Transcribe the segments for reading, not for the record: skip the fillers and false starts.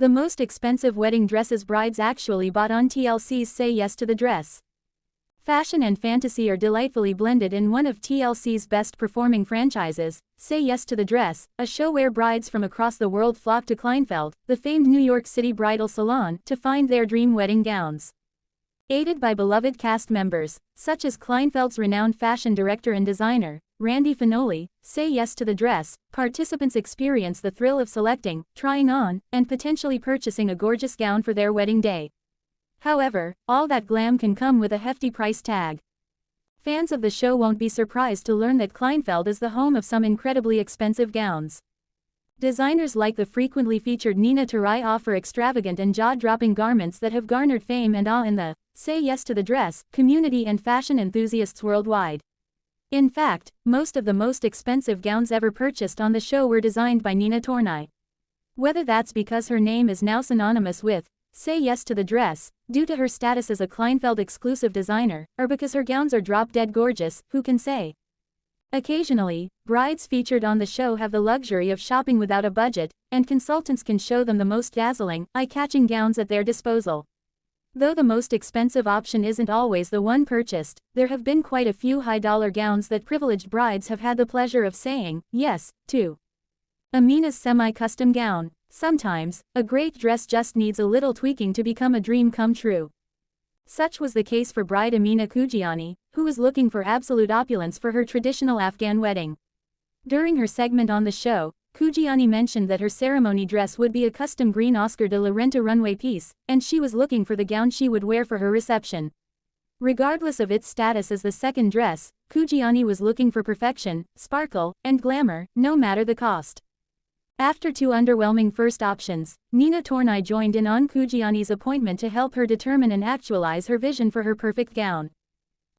The most expensive wedding dresses brides actually bought on TLC's Say Yes to the Dress. Fashion and fantasy are delightfully blended in one of TLC's best-performing franchises, Say Yes to the Dress, a show where brides from across the world flock to Kleinfeld, the famed New York City bridal salon, to find their dream wedding gowns. Aided by beloved cast members, such as Kleinfeld's renowned fashion director and designer, Fenoli, Say Yes to the Dress, participants experience the thrill of selecting, trying on, and potentially purchasing a gorgeous gown for their wedding day. However, all that glam can come with a hefty price tag. Fans of the show won't be surprised to learn that Kleinfeld is the home of some incredibly expensive gowns. Designers like the frequently featured Pnina Torai offer extravagant and jaw-dropping garments that have garnered fame and awe in the Say Yes to the Dress community and fashion enthusiasts worldwide. In fact, most of the most expensive gowns ever purchased on the show were designed by Pnina Tornai. Whether that's because her name is now synonymous with Say Yes to the Dress, due to her status as a Kleinfeld-exclusive designer, or because her gowns are drop-dead gorgeous, who can say? Occasionally, brides featured on the show have the luxury of shopping without a budget, and consultants can show them the most dazzling, eye-catching gowns at their disposal. Though the most expensive option isn't always the one purchased, there have been quite a few high-dollar gowns that privileged brides have had the pleasure of saying yes to. Pnina's semi-custom gown. Sometimes, a great dress just needs a little tweaking to become a dream come true. Such was the case for bride Pnina Tornai, who was looking for absolute opulence for her traditional Afghan wedding. During her segment on the show, Tornai mentioned that her ceremony dress would be a custom green Oscar de la Renta runway piece, and she was looking for the gown she would wear for her reception. Regardless of its status as the second dress, Tornai was looking for perfection, sparkle, and glamour, no matter the cost. After two underwhelming first options, Pnina Tornai joined in on Tornai's appointment to help her determine and actualize her vision for her perfect gown.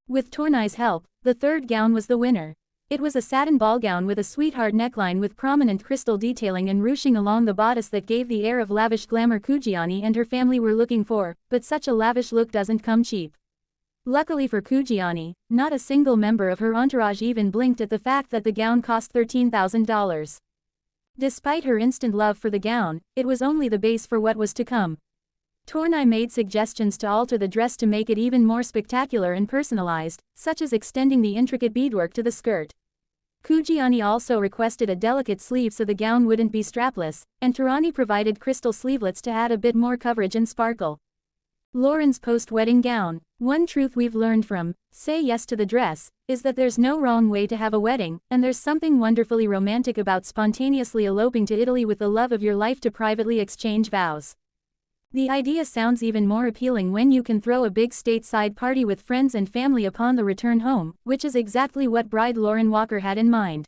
With Tornai's help, the third gown was the winner. It was a satin ball gown with a sweetheart neckline with prominent crystal detailing and ruching along the bodice that gave the air of lavish glamour Tornai and her family were looking for, but such a lavish look doesn't come cheap. Luckily for Tornai, not a single member of her entourage even blinked at the fact that the gown cost $13,000. Despite her instant love for the gown, it was only the base for what was to come. Tornai made suggestions to alter the dress to make it even more spectacular and personalized, such as extending the intricate beadwork to the skirt. Tornai also requested a delicate sleeve so the gown wouldn't be strapless, and Tornai provided crystal sleevelets to add a bit more coverage and sparkle. Lauren's post-wedding gown. One truth we've learned from Say Yes to the Dress is that there's no wrong way to have a wedding, and there's something wonderfully romantic about spontaneously eloping to Italy with the love of your life to privately exchange vows. The idea sounds even more appealing when you can throw a big stateside party with friends and family upon the return home, which is exactly what bride Lauren Walker had in mind.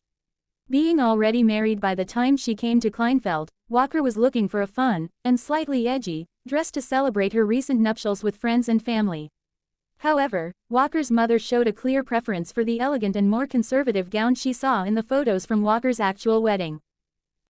Being already married by the time she came to Kleinfeld, Walker was looking for a fun, and slightly edgy, dress to celebrate her recent nuptials with friends and family. However, Walker's mother showed a clear preference for the elegant and more conservative gown she saw in the photos from Walker's actual wedding.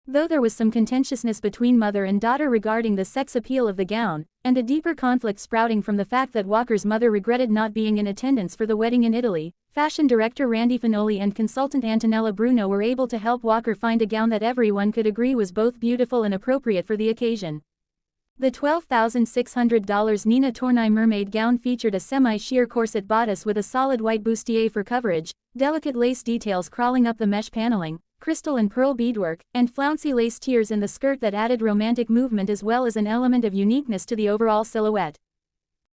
Though there was some contentiousness between mother and daughter regarding the sex appeal of the gown, and a deeper conflict sprouting from the fact that Walker's mother regretted not being in attendance for the wedding in Italy, fashion director Fenoli and consultant Antonella Bruno were able to help Walker find a gown that everyone could agree was both beautiful and appropriate for the occasion. The $12,600 Pnina Tornai mermaid gown featured a semi-sheer corset bodice with a solid white bustier for coverage, delicate lace details crawling up the mesh paneling, crystal and pearl beadwork, and flouncy lace tiers in the skirt that added romantic movement as well as an element of uniqueness to the overall silhouette.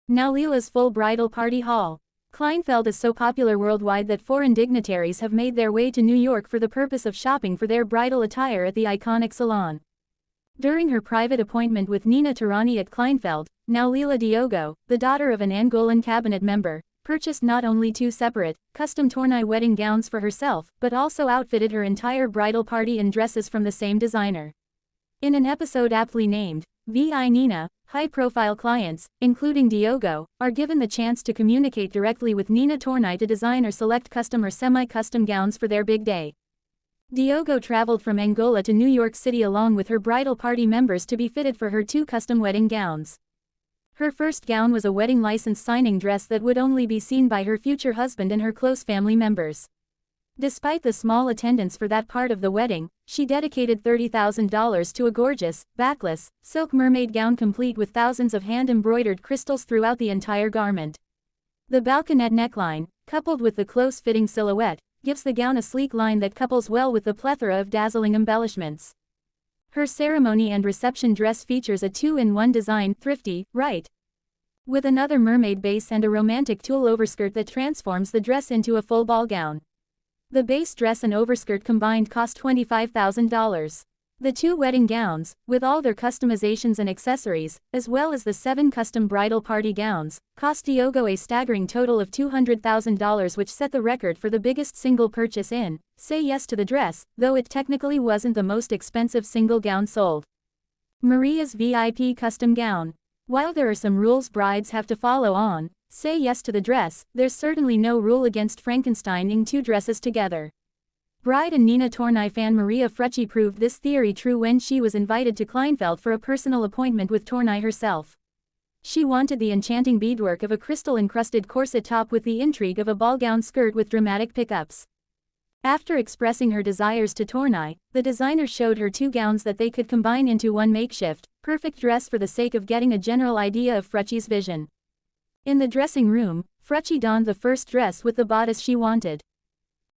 Now Leela's full bridal party haul. Kleinfeld is so popular worldwide that foreign dignitaries have made their way to New York for the purpose of shopping for their bridal attire at the iconic salon. During her private appointment with Pnina Tornai at Kleinfeld, now Leela Diogo, the daughter of an Angolan cabinet member, purchased not only two separate, custom Tornai wedding gowns for herself, but also outfitted her entire bridal party in dresses from the same designer. In an episode aptly named, V.I. Nina, high-profile clients, including Diogo, are given the chance to communicate directly with Pnina Tornai to design or select custom or semi-custom gowns for their big day. Diogo traveled from Angola to New York City along with her bridal party members to be fitted for her two custom wedding gowns. Her first gown was a wedding license signing dress that would only be seen by her future husband and her close family members. Despite the small attendance for that part of the wedding, she dedicated $30,000 to a gorgeous, backless, silk mermaid gown complete with thousands of hand-embroidered crystals throughout the entire garment. The balconette neckline, coupled with the close-fitting silhouette, gives the gown a sleek line that couples well with the plethora of dazzling embellishments. Her ceremony and reception dress features a 2-in-1 design, thrifty, right? With another mermaid base and a romantic tulle overskirt that transforms the dress into a full ball gown. The base dress and overskirt combined cost $25,000. The 2 wedding gowns, with all their customizations and accessories, as well as the 7 custom bridal party gowns, cost Diogo a staggering total of $200,000, which set the record for the biggest single purchase in Say Yes to the Dress, though it technically wasn't the most expensive single gown sold. Maria's VIP custom gown. While there are some rules brides have to follow on Say Yes to the Dress, there's certainly no rule against Frankensteining 2 dresses together. Bride and Pnina Tornai fan Maria Frucci proved this theory true when she was invited to Kleinfeld for a personal appointment with Tornai herself. She wanted the enchanting beadwork of a crystal-encrusted corset top with the intrigue of a ball gown skirt with dramatic pickups. After expressing her desires to Tornai, the designer showed her 2 gowns that they could combine into one makeshift, perfect dress for the sake of getting a general idea of Frucci's vision. In the dressing room, Frucci donned the first dress with the bodice she wanted.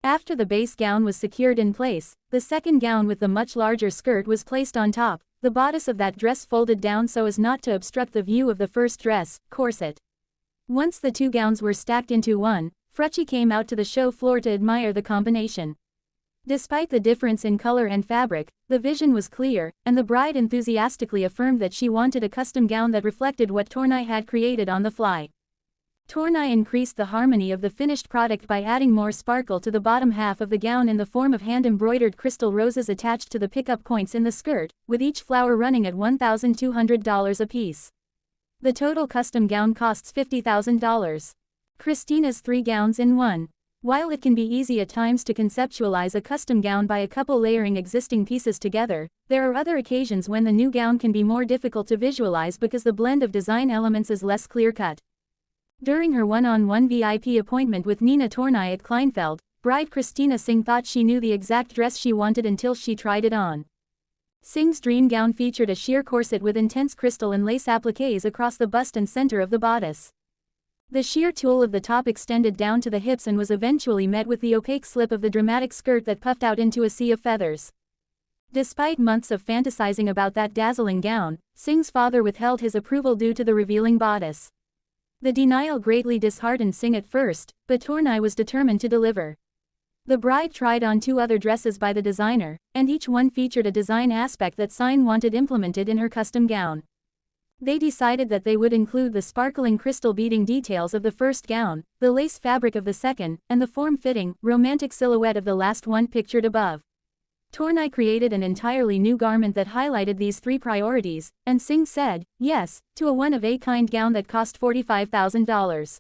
After the base gown was secured in place, the second gown with the much larger skirt was placed on top, the bodice of that dress folded down so as not to obstruct the view of the first dress, corset. Once the 2 gowns were stacked into one, Frucci came out to the show floor to admire the combination. Despite the difference in color and fabric, the vision was clear, and the bride enthusiastically affirmed that she wanted a custom gown that reflected what Tornai had created on the fly. Tornai increased the harmony of the finished product by adding more sparkle to the bottom half of the gown in the form of hand-embroidered crystal roses attached to the pickup points in the skirt, with each flower running at $1,200 apiece. The total custom gown costs $50,000. Christina's 3 gowns in 1. While it can be easy at times to conceptualize a custom gown by a couple layering existing pieces together, there are other occasions when the new gown can be more difficult to visualize because the blend of design elements is less clear-cut. During her one-on-one VIP appointment with Pnina Tornai at Kleinfeld, bride Christina Singh thought she knew the exact dress she wanted until she tried it on. Singh's dream gown featured a sheer corset with intense crystal and lace appliques across the bust and center of the bodice. The sheer tulle of the top extended down to the hips and was eventually met with the opaque slip of the dramatic skirt that puffed out into a sea of feathers. Despite months of fantasizing about that dazzling gown, Singh's father withheld his approval due to the revealing bodice. The denial greatly disheartened Singh at first, but Tornai was determined to deliver. The bride tried on 2 other dresses by the designer, and each one featured a design aspect that Singh wanted implemented in her custom gown. They decided that they would include the sparkling crystal beading details of the first gown, the lace fabric of the second, and the form-fitting, romantic silhouette of the last one pictured above. Tornai created an entirely new garment that highlighted these 3 priorities, and Singh said yes to a one-of-a-kind gown that cost $45,000.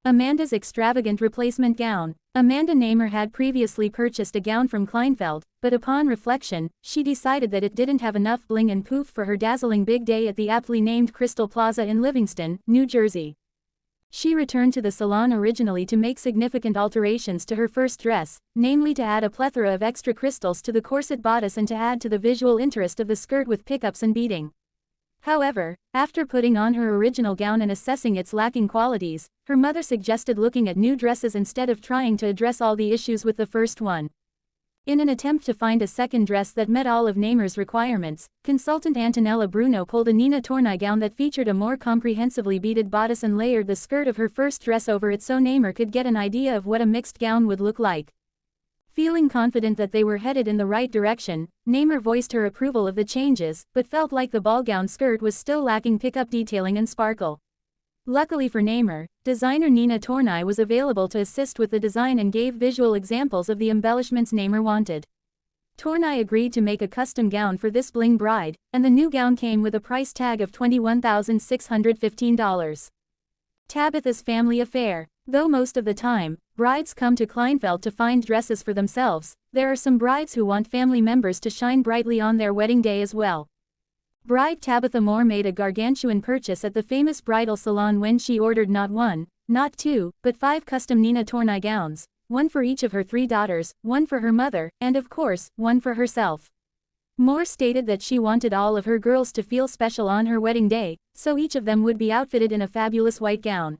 Amanda's extravagant replacement gown. Amanda Namer had previously purchased a gown from Kleinfeld, but upon reflection, she decided that it didn't have enough bling and poof for her dazzling big day at the aptly named Crystal Plaza in Livingston, New Jersey. She returned to the salon originally to make significant alterations to her first dress, namely to add a plethora of extra crystals to the corset bodice and to add to the visual interest of the skirt with pickups and beading. However, after putting on her original gown and assessing its lacking qualities, her mother suggested looking at new dresses instead of trying to address all the issues with the first one. In an attempt to find a second dress that met all of Namer's requirements, consultant Antonella Bruno pulled a Pnina Tornai gown that featured a more comprehensively beaded bodice and layered the skirt of her first dress over it so Namer could get an idea of what a mixed gown would look like. Feeling confident that they were headed in the right direction, Namer voiced her approval of the changes, but felt like the ball gown skirt was still lacking pickup detailing and sparkle. Luckily for Namer, designer Pnina Tornai was available to assist with the design and gave visual examples of the embellishments Namer wanted. Tornai agreed to make a custom gown for this bling bride, and the new gown came with a price tag of $21,615. Tabitha's family affair. Though most of the time, brides come to Kleinfeld to find dresses for themselves, there are some brides who want family members to shine brightly on their wedding day as well. Bride Tabitha Moore made a gargantuan purchase at the famous bridal salon when she ordered not 1, not 2, but 5 custom Pnina Tornai gowns, one for each of her 3 daughters, one for her mother, and of course, one for herself. Moore stated that she wanted all of her girls to feel special on her wedding day, so each of them would be outfitted in a fabulous white gown.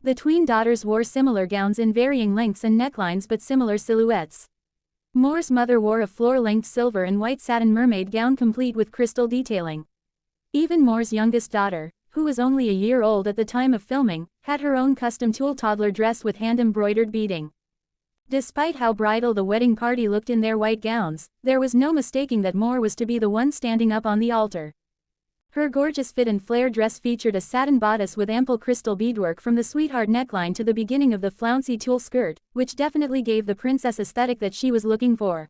The tween daughters wore similar gowns in varying lengths and necklines but similar silhouettes. Moore's mother wore a floor-length silver and white satin mermaid gown complete with crystal detailing. Even Moore's youngest daughter, who was only a year old at the time of filming, had her own custom tulle toddler dress with hand-embroidered beading. Despite how bridal the wedding party looked in their white gowns, there was no mistaking that Moore was to be the one standing up on the altar. Her gorgeous fit and flare dress featured a satin bodice with ample crystal beadwork from the sweetheart neckline to the beginning of the flouncy tulle skirt, which definitely gave the princess aesthetic that she was looking for.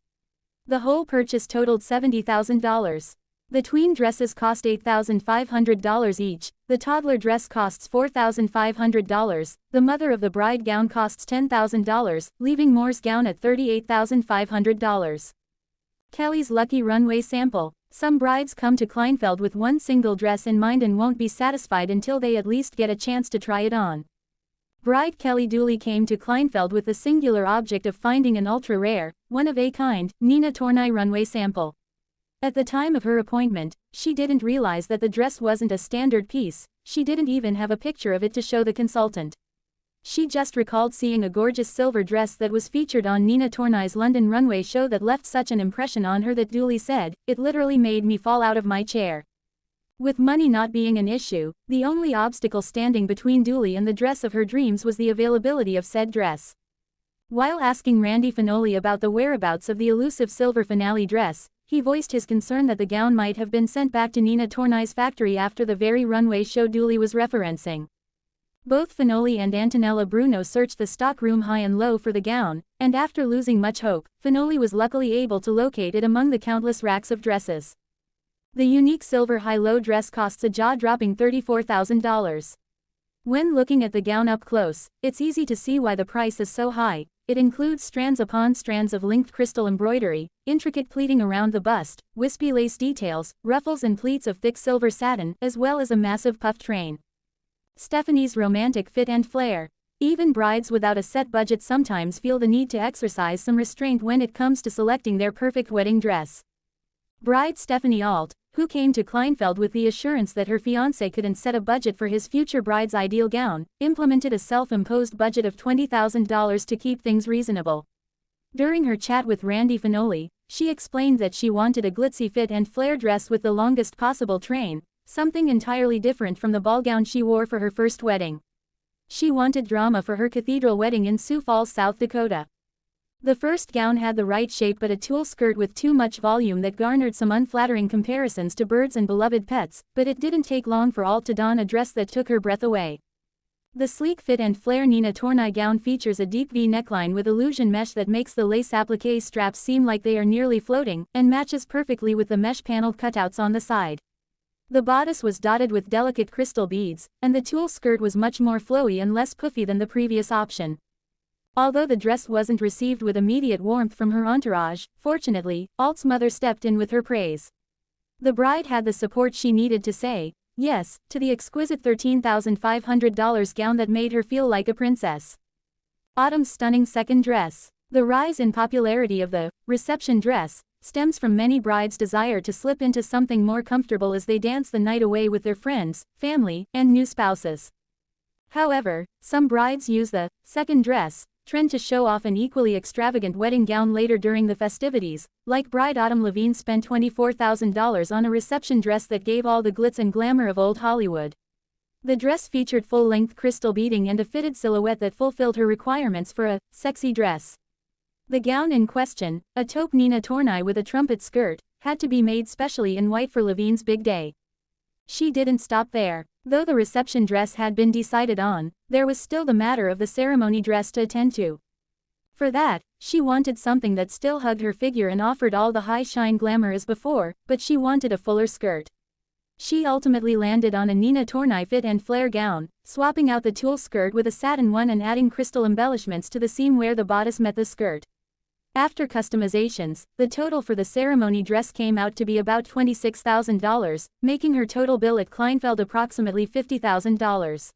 The whole purchase totaled $70,000. The tween dresses cost $8,500 each, the toddler dress costs $4,500, the mother of the bride gown costs $10,000, leaving Moore's gown at $38,500. Kelly's lucky runway sample. Some brides come to Kleinfeld with one single dress in mind and won't be satisfied until they at least get a chance to try it on. Bride Kelly Dooley came to Kleinfeld with the singular object of finding an ultra-rare, one-of-a-kind, Pnina Tornai runway sample. At the time of her appointment, she didn't realize that the dress wasn't a standard piece, she didn't even have a picture of it to show the consultant. She just recalled seeing a gorgeous silver dress that was featured on Pnina Tornai's London runway show that left such an impression on her that Dooley said, "It literally made me fall out of my chair." With money not being an issue, the only obstacle standing between Dooley and the dress of her dreams was the availability of said dress. While asking Randy Fenoli about the whereabouts of the elusive silver finale dress, he voiced his concern that the gown might have been sent back to Pnina Tornai's factory after the very runway show Dooley was referencing. Both Fenoli and Antonella Bruno searched the stockroom high and low for the gown, and after losing much hope, Fenoli was luckily able to locate it among the countless racks of dresses. The unique silver high-low dress costs a jaw-dropping $34,000. When looking at the gown up close, it's easy to see why the price is so high. It includes strands upon strands of linked crystal embroidery, intricate pleating around the bust, wispy lace details, ruffles and pleats of thick silver satin, as well as a massive puffed train. Stephanie's romantic fit and flair. Even brides without a set budget sometimes feel the need to exercise some restraint when it comes to selecting their perfect wedding dress. Bride Stephanie Alt, who came to Kleinfeld with the assurance that her fiancé couldn't set a budget for his future bride's ideal gown, implemented a self-imposed budget of $20,000 to keep things reasonable. During her chat with Randy Fenoli, she explained that she wanted a glitzy fit and flare dress with the longest possible train, something entirely different from the ball gown she wore for her first wedding. She wanted drama for her cathedral wedding in Sioux Falls, South Dakota. The first gown had the right shape but a tulle skirt with too much volume that garnered some unflattering comparisons to birds and beloved pets, but it didn't take long for Alt to don a dress that took her breath away. The sleek fit and flare Pnina Tornai gown features a deep V neckline with illusion mesh that makes the lace applique straps seem like they are nearly floating, and matches perfectly with the mesh paneled cutouts on the side. The bodice was dotted with delicate crystal beads, and the tulle skirt was much more flowy and less puffy than the previous option. Although the dress wasn't received with immediate warmth from her entourage, fortunately, Alt's mother stepped in with her praise. The bride had the support she needed to say yes to the exquisite $13,500 gown that made her feel like a princess. Autumn's stunning second dress. The rise in popularity of the reception dress stems from many brides' desire to slip into something more comfortable as they dance the night away with their friends, family, and new spouses. However, some brides use the second dress trend to show off an equally extravagant wedding gown later during the festivities, like bride Autumn Levine spent $24,000 on a reception dress that gave all the glitz and glamour of old Hollywood. The dress featured full-length crystal beading and a fitted silhouette that fulfilled her requirements for a sexy dress. The gown in question, a taupe Pnina Tornai with a trumpet skirt, had to be made specially in white for Levine's big day. She didn't stop there. Though the reception dress had been decided on, there was still the matter of the ceremony dress to attend to. For that, she wanted something that still hugged her figure and offered all the high shine glamour as before, but she wanted a fuller skirt. She ultimately landed on a Pnina Tornai fit and flare gown, swapping out the tulle skirt with a satin one and adding crystal embellishments to the seam where the bodice met the skirt. After customizations, the total for the ceremony dress came out to be about $26,000, making her total bill at Kleinfeld approximately $50,000.